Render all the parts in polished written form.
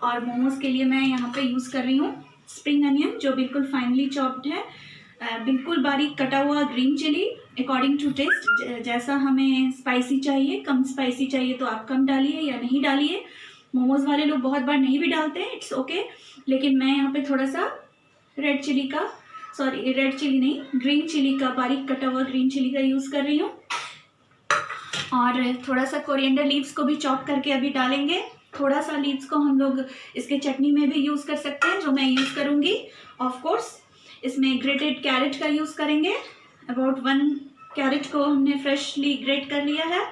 और मोमोज के लिए मैं यहाँ पे यूज़ कर रही हूँ स्प्रिंग अनियन, जो बिल्कुल फाइनली चॉप्ड है, बिल्कुल बारीक कटा हुआ green chilli according to taste. जैसा हमें स्पाइसी चाहिए, कम स्पाइसी चाहिए तो आप कम डालिए या नहीं डालिए। मोमोज़ वाले लोग बहुत बार नहीं भी डालते हैं, इट्स ओके, लेकिन मैं यहाँ पे थोड़ा सा रेड चिली नहीं, ग्रीन चिली का, बारीक कटा हुआ ग्रीन चिली का यूज़ कर रही हूँ। और थोड़ा सा कोरिएंडर लीव्स को भी चॉप करके अभी डालेंगे। थोड़ा सा लीव्स को हम लोग इसके चटनी में भी यूज़ कर सकते हैं, जो मैं यूज़ करूँगी। ऑफ कोर्स इसमें ग्रेटेड कैरेट का यूज़ करेंगे। अबाउट 1 कैरेट को हमने फ्रेशली ग्रेट कर लिया है,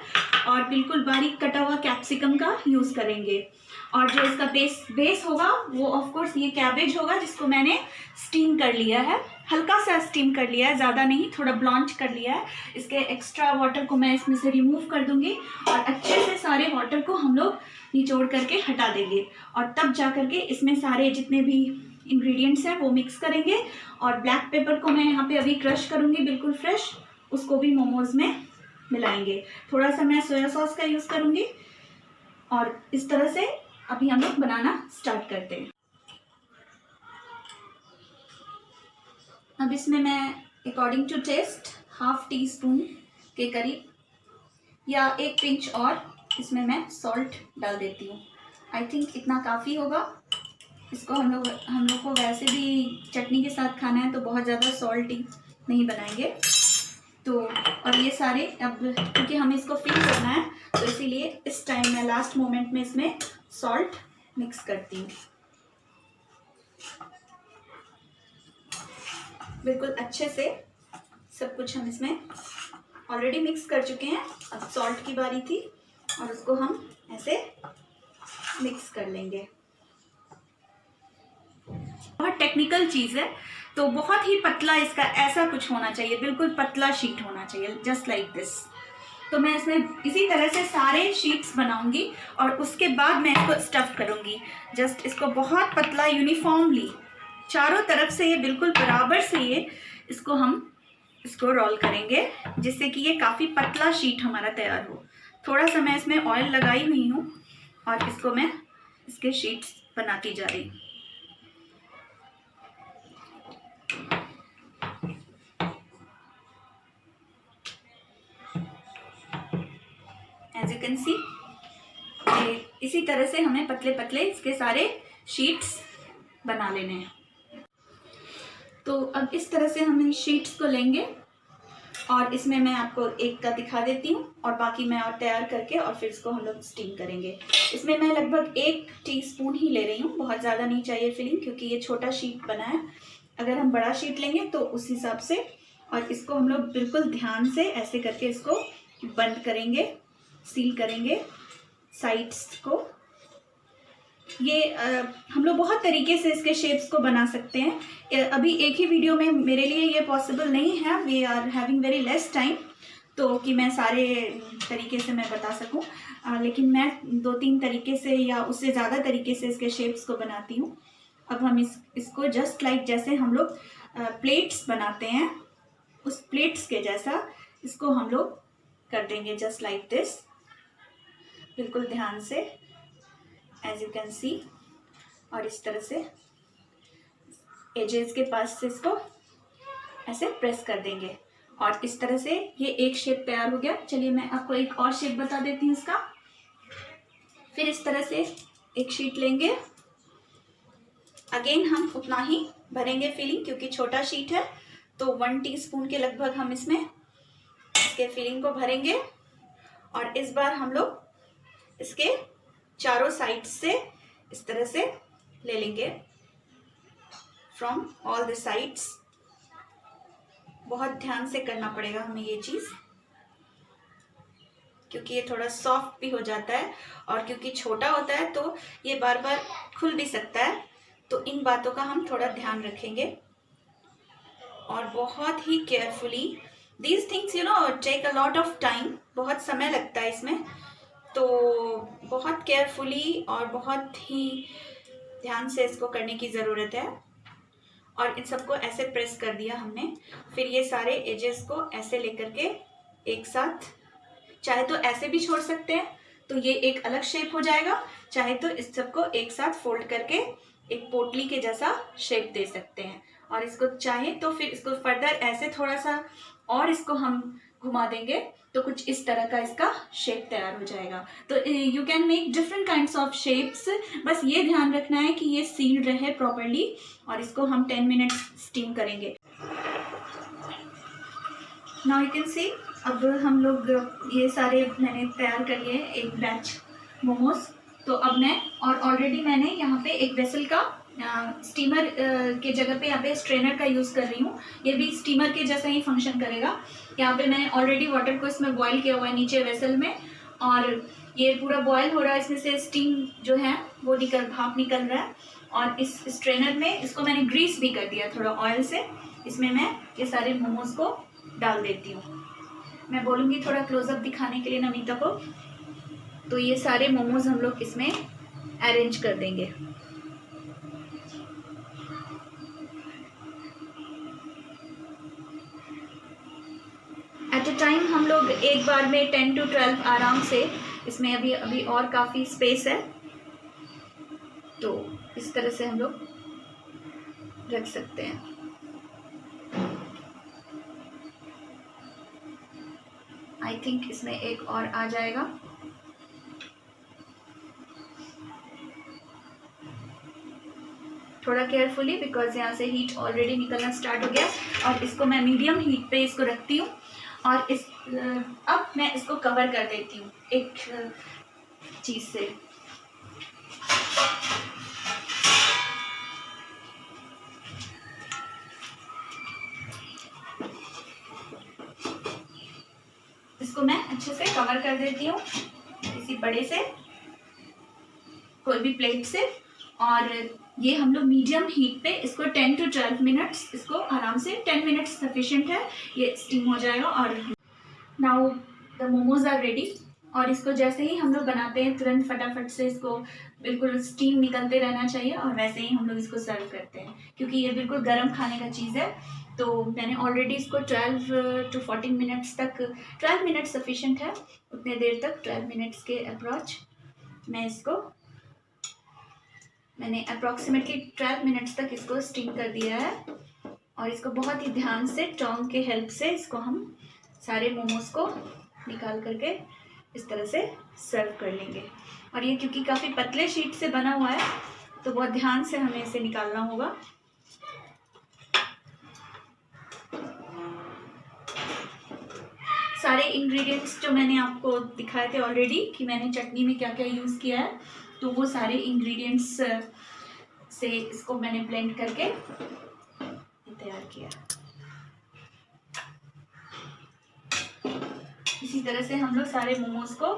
और बिल्कुल बारीक कटा हुआ कैप्सिकम का यूज़ करेंगे। और जो इसका बेस होगा वो ऑफ कोर्स ये कैबेज होगा, जिसको मैंने स्टीम कर लिया है, हल्का सा स्टीम कर लिया है, ज़्यादा नहीं, थोड़ा ब्लॉन्च कर लिया है। इसके एक्स्ट्रा वाटर को मैं इसमें से रिमूव कर दूंगी और अच्छे से सारे वाटर को हम लोग निचोड़ करके हटा देंगे, और तब जा करके इसमें सारे जितने भी इंग्रेडिएंट्स हैं वो मिक्स करेंगे। और ब्लैक पेपर को मैं यहाँ पे अभी क्रश करूँगी, बिल्कुल फ्रेश, उसको भी मोमोज़ में मिलाएंगे। थोड़ा सा मैं सोया सॉस का यूज़ करूँगी, और इस तरह से अभी हम लोग बनाना स्टार्ट करते हैं। अब इसमें मैं अकॉर्डिंग टू टेस्ट ½ टीस्पून के करीब या 1 पिंच और इसमें मैं सॉल्ट डाल देती हूँ। आई थिंक इतना काफ़ी होगा। इसको हम लोग को वैसे भी चटनी के साथ खाना है, तो बहुत ज़्यादा सॉल्टी नहीं बनाएंगे। तो और ये सारे अब क्योंकि हमें इसको फिल करना है, तो इसीलिए इस टाइम मैं लास्ट मोमेंट में इसमें सॉल्ट मिक्स करती हूँ। बिल्कुल अच्छे से सब कुछ हम इसमें ऑलरेडी मिक्स कर चुके हैं। अब सॉल्ट की बारी थी, और उसको हम ऐसे मिक्स कर लेंगे। बहुत टेक्निकल चीज़ है, तो बहुत ही पतला इसका ऐसा कुछ होना चाहिए, बिल्कुल पतला शीट होना चाहिए, जस्ट लाइक दिस। तो मैं इसमें इसी तरह से सारे शीट्स बनाऊंगी, और उसके बाद मैं इसको स्टफ़ करूंगी। जस्ट इसको बहुत पतला यूनिफॉर्मली चारों तरफ से, ये बिल्कुल बराबर से इसको रोल करेंगे, जिससे कि ये काफ़ी पतला शीट हमारा तैयार हो। थोड़ा सा मैं इसमें ऑयल लगाई हुई हूँ, और इसको मैं इसके शीट्स बनाती जा रही हूँ। एज यू कैन सी, इसी तरह से हमें पतले पतले इसके सारे शीट्स बना लेने हैं। तो अब इस तरह से हम इन शीट्स को लेंगे, और इसमें मैं आपको एक का दिखा देती हूँ, और बाकी मैं और तैयार करके और फिर इसको हम लोग स्टीम करेंगे। इसमें मैं लगभग 1 टीस्पून ही ले रही हूँ, बहुत ज़्यादा नहीं चाहिए फिलिंग, क्योंकि ये छोटा शीट बना है। अगर हम बड़ा शीट लेंगे तो उस हिसाब से। और इसको हम लोग बिल्कुल ध्यान से ऐसे करके इसको बंद करेंगे, सील करेंगे साइड्स को। ये हम लोग बहुत तरीके से इसके शेप्स को बना सकते हैं। अभी एक ही वीडियो में मेरे लिए ये पॉसिबल नहीं है, we are having very less time, तो कि मैं सारे तरीके से मैं बता सकूं, लेकिन मैं 2-3 तरीके से या उससे ज़्यादा तरीके से इसके शेप्स को बनाती हूँ। अब हम इसको जस्ट लाइक जैसे हम लोग प्लेट्स बनाते हैं, उस प्लेट्स के जैसा इसको हम लोग कर देंगे, जस्ट लाइक दिस, बिल्कुल ध्यान से, एज यू कैन सी। और इस तरह से एजेस के पास से इसको ऐसे प्रेस कर देंगे, और इस तरह से ये एक शेप तैयार हो गया। चलिए मैं आपको एक और शेप बता देती हूँ इसका। फिर इस तरह से एक शीट लेंगे, अगेन हम उतना ही भरेंगे फिलिंग, क्योंकि छोटा शीट है, तो 1 टीस्पून के लगभग हम इसमें इसके फिलिंग को भरेंगे। और इस बार हम लोग इसके चारों साइड से इस तरह से ले लेंगे, फ्रॉम ऑल द साइड्स। बहुत ध्यान से करना पड़ेगा हमें ये चीज़, क्योंकि ये थोड़ा सॉफ्ट भी हो जाता है, और क्योंकि छोटा होता है तो ये बार बार खुल भी सकता है, तो इन बातों का हम थोड़ा ध्यान रखेंगे। और बहुत ही carefully, these things take a lot of time, बहुत समय लगता है इसमें, तो बहुत केयरफुली और बहुत ही ध्यान से इसको करने की ज़रूरत है। और इन सबको ऐसे प्रेस कर दिया हमने। फिर ये सारे एजेस को ऐसे लेकर के एक साथ, चाहे तो ऐसे भी छोड़ सकते हैं, तो ये एक अलग शेप हो जाएगा। चाहे तो इस सबको एक साथ फोल्ड करके एक पोटली के जैसा शेप दे सकते हैं, और इसको चाहे तो फिर इसको फर्दर ऐसे थोड़ा सा और इसको हम घुमा देंगे तो कुछ इस तरह का इसका शेप तैयार हो जाएगा। तो you can make different kinds of shapes, बस ये ध्यान रखना है कि ये सील्ड रहे प्रॉपर्ली, और इसको हम 10 मिनट्स स्टीम करेंगे। नाउ यू कैन सी, अब हम लोग ये सारे मैंने तैयार कर लिए एक बैच मोमोज। तो अब मैं, और ऑलरेडी मैंने यहाँ पे एक वेसल का स्टीमर के जगह पे यहाँ पे स्ट्रेनर का यूज़ कर रही हूँ। ये भी स्टीमर के जैसा ही फंक्शन करेगा। यहाँ पे मैंने ऑलरेडी वाटर को इसमें बॉईल किया हुआ है नीचे वेसल में, और ये पूरा बॉईल हो रहा है, इसमें से स्टीम जो है वो भाप निकल रहा है। और इस स्ट्रेनर में इसको मैंने ग्रीस भी कर दिया थोड़ा ऑयल से। इसमें मैं ये सारे मोमोज को डाल देती हूँ। मैं बोलूँगी थोड़ा क्लोजअप दिखाने के लिए नमिता को। तो ये सारे मोमोज हम लोग इसमें अरेंज कर देंगे। एट अ टाइम हम लोग एक बार में 10 to 12 आराम से, इसमें अभी और काफ़ी स्पेस है, तो इस तरह से हम लोग रख सकते हैं। आई थिंक इसमें एक और आ जाएगा। थोड़ा केयरफुली, बिकॉज यहाँ से हीट ऑलरेडी निकलना स्टार्ट हो गया, और इसको मैं मीडियम हीट पे इसको रखती हूँ। और अब मैं इसको कवर कर देती हूँ एक चीज़ से। इसको मैं अच्छे से कवर कर देती हूँ किसी बड़े से, कोई भी प्लेट से, और ये हम लोग मीडियम हीट पे इसको 10 to 12 मिनट्स, इसको आराम से 10 मिनट्स सफिशिएंट है, ये स्टीम हो जाएगा। और now the momos are ready. और इसको जैसे ही हम लोग बनाते हैं तुरंत फटाफट से इसको बिल्कुल स्टीम निकलते रहना चाहिए, और वैसे ही हम लोग इसको सर्व करते हैं, क्योंकि ये बिल्कुल गर्म खाने का चीज़ है। तो मैंने ऑलरेडी इसको 12 to 14 मिनट्स तक, 12 मिनट सफिशिएंट है, उतने देर तक 12 मिनट्स के अप्रॉच मैंने अप्रॉक्सीमेटली 12 मिनट्स तक इसको स्टीम कर दिया है। और इसको बहुत ही ध्यान से टोंग के हेल्प से इसको हम सारे मोमोज को निकाल करके इस तरह से सर्व कर लेंगे। और ये क्योंकि काफ़ी पतले शीट से बना हुआ है, तो बहुत ध्यान से हमें इसे निकालना होगा। सारे इंग्रेडिएंट्स जो मैंने आपको दिखाए थे ऑलरेडी कि मैंने चटनी में क्या क्या यूज़ किया है, तो वो सारे इंग्रेडिएंट्स से इसको मैंने ब्लेंड करके तैयार किया। इसी तरह से हम लोग सारे मोमोज को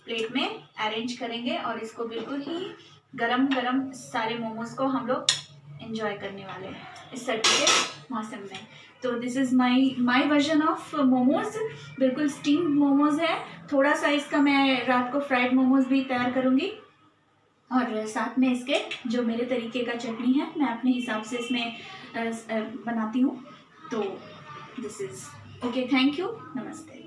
प्लेट में अरेंज करेंगे, और इसको बिल्कुल ही गरम गरम सारे मोमोज को हम लोग एंजॉय करने वाले हैं इस सर्दी के मौसम में। तो this is my version of momos. बिल्कुल स्टीम्ड मोमोज है। थोड़ा सा इसका मैं रात को फ्राइड मोमोज भी तैयार करूँगी, और साथ में इसके जो मेरे तरीके का चटनी है मैं अपने हिसाब से इसमें बनाती हूँ। तो this is okay. Thank you. नमस्ते।